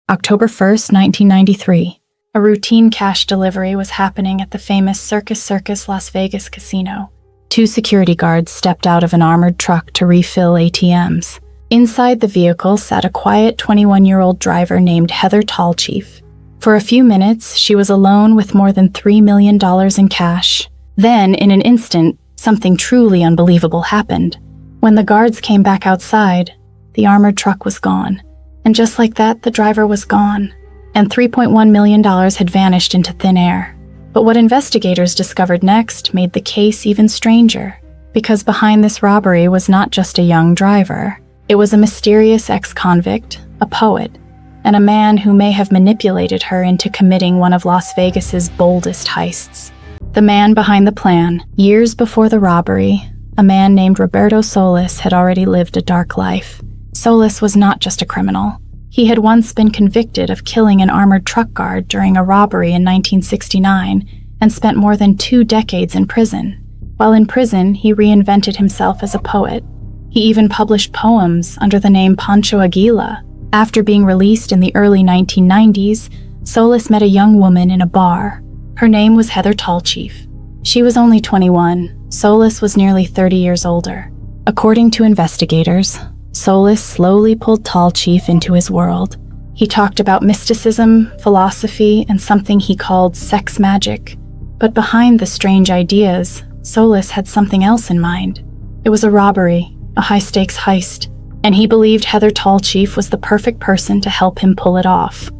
October 1st, 1993. A routine cash delivery was happening at the famous Circus Las Vegas casino. Two security guards stepped out of an armored truck to refill ATMs. Inside the vehicle sat a quiet 21-year-old driver named Heather Tallchief. For a few minutes, she was alone with more than $3 million in cash. Then, in an instant, something truly unbelievable happened. When the guards came back outside, the armored truck was gone. And just like that, the driver was gone, and $3.1 million had vanished into thin air. But what investigators discovered next made the case even stranger, because behind this robbery was not just a young driver. It was a mysterious ex-convict, a poet, and a man who may have manipulated her into committing one of Las Vegas's boldest heists. The man behind the plan, years before the robbery, a man named Roberto Solis, had already lived a dark life. Solis was not just a criminal. He had once been convicted of killing an armored truck guard during a robbery in 1969 and spent more than 2 decades in prison. While in prison, he reinvented himself as a poet. He even published poems under the name Pancho Aguila. After being released in the early 1990s, Solis met a young woman in a bar. Her name was Heather Tallchief. She was only 21. Solis was nearly 30 years older. According to investigators, Solis slowly pulled Tallchief into his world. He talked about mysticism, philosophy, and something he called sex magic. But behind the strange ideas, Solis had something else in mind. It was a robbery, a high-stakes heist, and he believed Heather Tallchief was the perfect person to help him pull it off.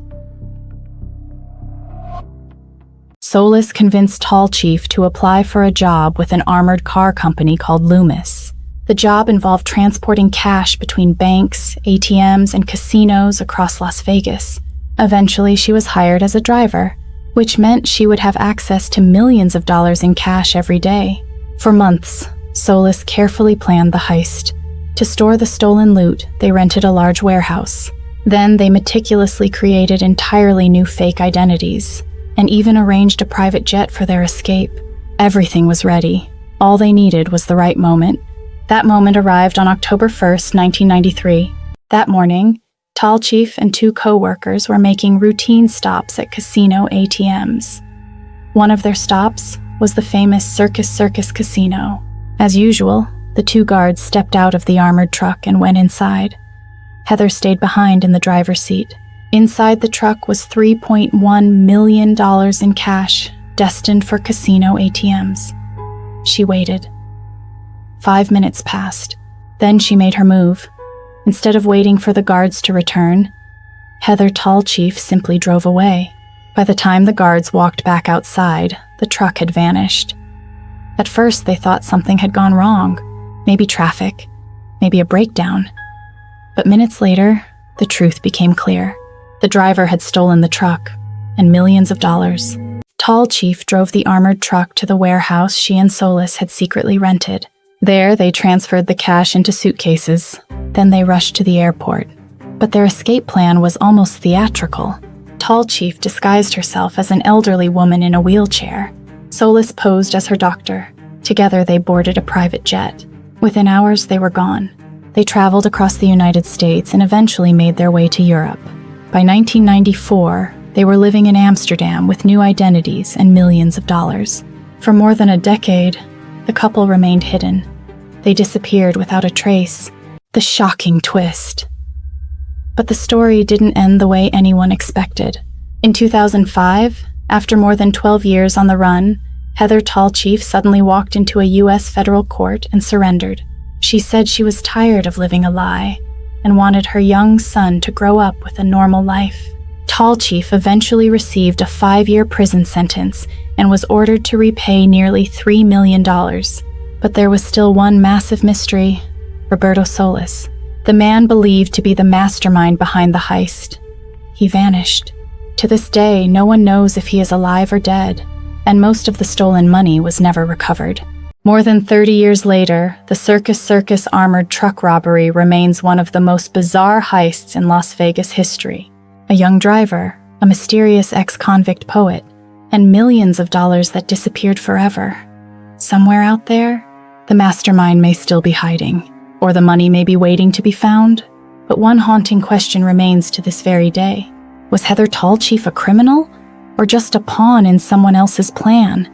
Solis convinced Tallchief to apply for a job with an armored car company called Loomis. The job involved transporting cash between banks, ATMs, and casinos across Las Vegas. Eventually, she was hired as a driver, which meant she would have access to millions of dollars in cash every day. For months, Solis carefully planned the heist. To store the stolen loot, they rented a large warehouse. Then they meticulously created entirely new fake identities, and even arranged a private jet for their escape. Everything was ready. All they needed was the right moment. That moment arrived on October 1st, 1993. That morning, Tallchief and 2 co-workers were making routine stops at casino ATMs. One of their stops was the famous Circus casino. As usual, the 2 guards stepped out of the armored truck and went inside. Heather stayed behind in the driver's seat. Inside the truck was $3.1 million in cash, destined for casino ATMs. She waited. 5 minutes passed. Then she made her move. Instead of waiting for the guards to return, Heather Tallchief simply drove away. By the time the guards walked back outside, the truck had vanished. At first, they thought something had gone wrong. Maybe traffic, maybe a breakdown. But minutes later, the truth became clear. The driver had stolen the truck, and millions of dollars. Tallchief drove the armored truck to the warehouse she and Solis had secretly rented. There, they transferred the cash into suitcases. Then they rushed to the airport. But their escape plan was almost theatrical. Tallchief disguised herself as an elderly woman in a wheelchair. Solis posed as her doctor. Together, they boarded a private jet. Within hours, they were gone. They traveled across the United States and eventually made their way to Europe. By 1994, they were living in Amsterdam with new identities and millions of dollars. For more than a decade, the couple remained hidden. They disappeared without a trace. The shocking twist. But the story didn't end the way anyone expected. In 2005, after more than 12 years on the run, Heather Tallchief suddenly walked into a U.S. federal court and surrendered. She said she was tired of living a lie and wanted her young son to grow up with a normal life. Tallchief eventually received a 5-year prison sentence and was ordered to repay nearly $3 million. But there was still one massive mystery: Roberto Solis, the man believed to be the mastermind behind the heist. He vanished. To this day, no one knows if he is alive or dead, and most of the stolen money was never recovered. More than 30 years later, the Circus armored truck robbery remains one of the most bizarre heists in Las Vegas history. A young driver, a mysterious ex-convict poet, and millions of dollars that disappeared forever. Somewhere out there, the mastermind may still be hiding, or the money may be waiting to be found. But one haunting question remains to this very day. Was Heather Tallchief a criminal, or just a pawn in someone else's plan?